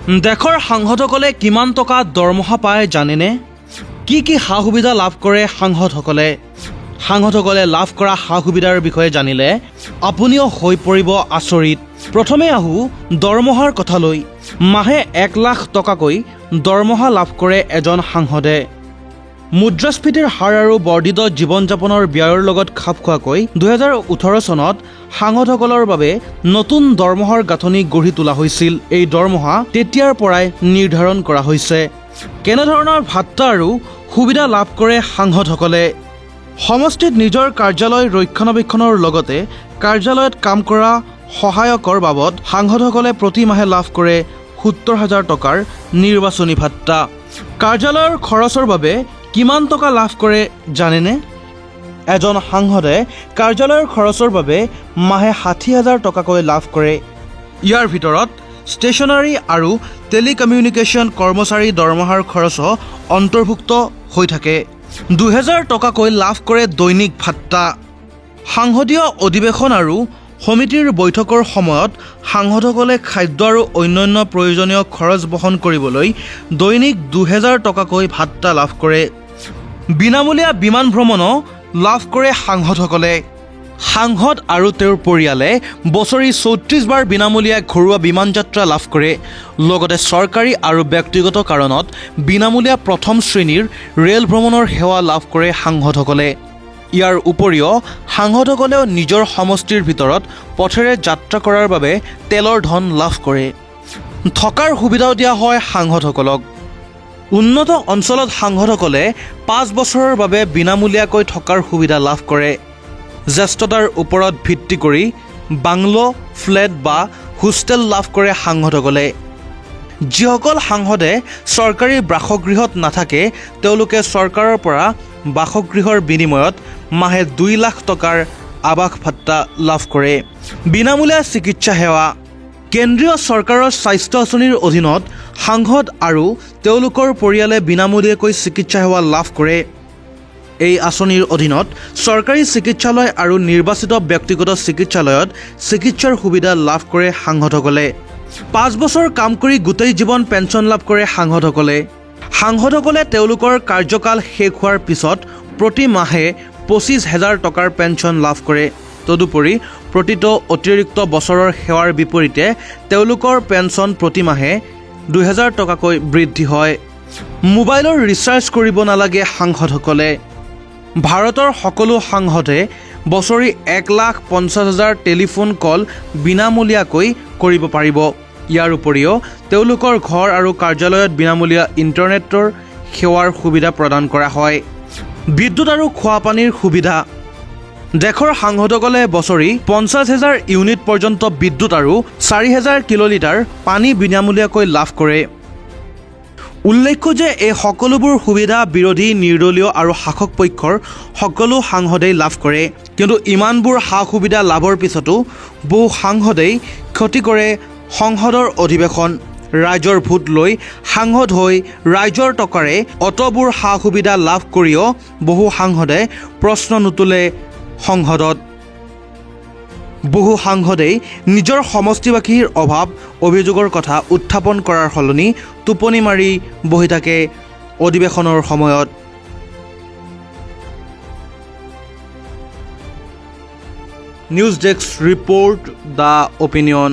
দেশৰ সাংসদসকলে কিমান টকা দৰমহা পায় জানেনে? কি কি সা সুবিধা লাভ কৰে সাংসদসকলে? সাংসদসকলে লাভ কৰা সা সুবিধাৰ বিষয়ে জানিলে আপুনিও হৈ পৰিব আচৰিত। প্ৰথমে আহোঁ দৰমহাৰ কথালৈ। মাহে 1 লাখ টকাকৈ দৰমহা লাভ কৰে এজন সাংসদে। মুদ্ৰাস্ফীতিৰ হাৰ আৰু বৰ্ধিত জীৱন যাপনৰ ব্যয়ৰ লগত খাপ খোৱাকৈ 2018 চনত সাংসদসকলৰ বাবে নতুন দৰমহাৰ গাঁথনি গঢ়ি তোলা হৈছিল। এই দৰমহা তেতিয়াৰ পৰাই নিৰ্ধাৰণ কৰা হৈছে। কেনেধৰণৰ ভাত্তা আৰু সুবিধা লাভ কৰে সাংসদসকলে? সমষ্টিত নিজৰ কাৰ্যালয় ৰক্ষণাবেক্ষণৰ লগতে কাৰ্যালয়ত কাম কৰা সহায়কৰ বাবদ সাংসদসকলে প্ৰতি মাহে লাভ কৰে 70,000 টকাৰ নিৰ্বাচনী ভাত্তা। কাৰ্যালয়ৰ খৰচৰ বাবে কিমান টকা লাভ কৰে জানেনে? এজন সাংসদে কাৰ্যালয়ৰ খৰচৰ বাবে মাহে 60,000 টকাকৈ লাভ কৰে। ইয়াৰ ভিতৰত ষ্টেচনাৰী আৰু টেলিকমিউনিকেশ্যন কৰ্মচাৰী দৰমহাৰ খৰচো অন্তৰ্ভুক্ত হৈ থাকে। 2,000 টকাকৈ লাভ কৰে দৈনিক ভাত্তা। সাংসদীয় অধিৱেশন আৰু সমিতিৰ বৈঠকৰ সময়ত সাংসদসকলে খাদ্য আৰু অন্যান্য প্ৰয়োজনীয় খৰচ বহন কৰিবলৈ দৈনিক 2,000 টকাকৈ ভাত্তা লাভ কৰে। বিনামূলীয়া বিমান ভ্ৰমণো লাভ কৰে সাংসদসকলে। সাংসদ আৰু তেওঁৰ পৰিয়ালে বছৰি 34 বাৰ বিনামূলীয়া ঘৰুৱা বিমান যাত্ৰা লাভ কৰে। লগতে চৰকাৰী আৰু ব্যক্তিগত কাৰণত বিনামূলীয়া প্ৰথম শ্ৰেণীৰ ৰেল ভ্ৰমণৰ সেৱা লাভ কৰে সাংসদসকলে। ইয়াৰ উপৰিও সাংসদসকলেও নিজৰ সমষ্টিৰ ভিতৰত পথেৰে যাত্ৰা কৰাৰ বাবে তেলৰ ধন লাভ কৰে। থকাৰ সুবিধাও দিয়া হয় সাংসদসকলক। উন্নত অঞ্চলত সাংসদসকলে 5 বছৰৰ বাবে বিনামূলীয়াকৈ থকাৰ সুবিধা লাভ কৰে। জ্যেষ্ঠতাৰ ওপৰত ভিত্তি কৰি বাংলো, ফ্লেট বা হোষ্টেল লাভ কৰে সাংসদসকলে। যিসকল সাংসদে চৰকাৰী বাসগৃহত নাথাকে তেওঁলোকে চৰকাৰৰ পৰা বাসগৃহৰ বিনিময়ত মাহে 2 লাখ টকাৰ আৱাস ভাত্তা লাভ কৰে। বিনামূলীয়া চিকিৎসা সেৱা। কেন্দ্ৰীয় চৰকাৰৰ স্বাস্থ্য আঁচনিৰ অধীনত সাংসদ আৰু তেওঁলোকৰ পৰিয়ালে বিনামূলীয়াকৈ চিকিৎসা সেৱা লাভ কৰে। এই আঁচনিৰ অধীনত চৰকাৰী চিকিৎসালয় আৰু নিৰ্বাচিত ব্যক্তিগত চিকিৎসালয়ত চিকিৎসাৰ সুবিধা লাভ কৰে সাংসদসকলে। 5 বছৰ কাম কৰি গোটেই জীৱন পেঞ্চন লাভ কৰে সাংসদসকলে। সাংসদসকলে তেওঁলোকৰ কাৰ্যকাল শেষ হোৱাৰ পিছত প্ৰতি মাহে 25,000 টকাৰ পেঞ্চন লাভ কৰে। তদুপৰি প্ৰতিটো অতিৰিক্ত বছৰৰ সেৱাৰ বিপৰীতে তেওঁলোকৰ পেঞ্চন প্ৰতি মাহে 2,000 টকাকৈ বৃদ্ধি হয়। মোবাইলৰ ৰিচাৰ্জ কৰিব নালাগে সাংসদসকলে। ভাৰতৰ সকলো সাংসদে বছৰি 1,50,000 টেলিফোন কল বিনামূলীয়াকৈ কৰিব পাৰিব। ইয়াৰ উপৰিও তেওঁলোকৰ ঘৰ আৰু কাৰ্যালয়ত বিনামূলীয়া ইণ্টাৰনেটৰ সেৱাৰ সুবিধা প্ৰদান কৰা হয়। বিদ্যুৎ আৰু খোৱা পানীৰ সুবিধা। দেশৰ সাংসদসকলে বছৰি 50,000 ইউনিট পৰ্যন্ত বিদ্যুৎ আৰু 4,000 কিলোলিটাৰ পানী বিনামূলীয়াকৈ লাভ কৰে। উল্লেখ্য যে এই সকলোবোৰ সুবিধা বিৰোধী, নিৰ্দলীয় আৰু শাসক পক্ষৰ সকলো সাংসদেই লাভ কৰে। কিন্তু ইমানবোৰ সা সুবিধা লাভৰ পিছতো বহু সাংসদেই ক্ষতি কৰে সংসদৰ অধিৱেশন। ৰাইজৰ ভোট লৈ সাংসদ হৈ ৰাইজৰ টকাৰে অতবোৰ সা সুবিধা লাভ কৰিও বহু সাংসদে প্ৰশ্ন নুতুলে সংসদত। বহু সাংসদেই নিজৰ সমষ্টিবাসীৰ অভাৱ অভিযোগৰ কথা উত্থাপন কৰাৰ সলনি টোপনি মাৰি বহি থাকে অধিৱেশনৰ সময়ত। News desk report the opinion.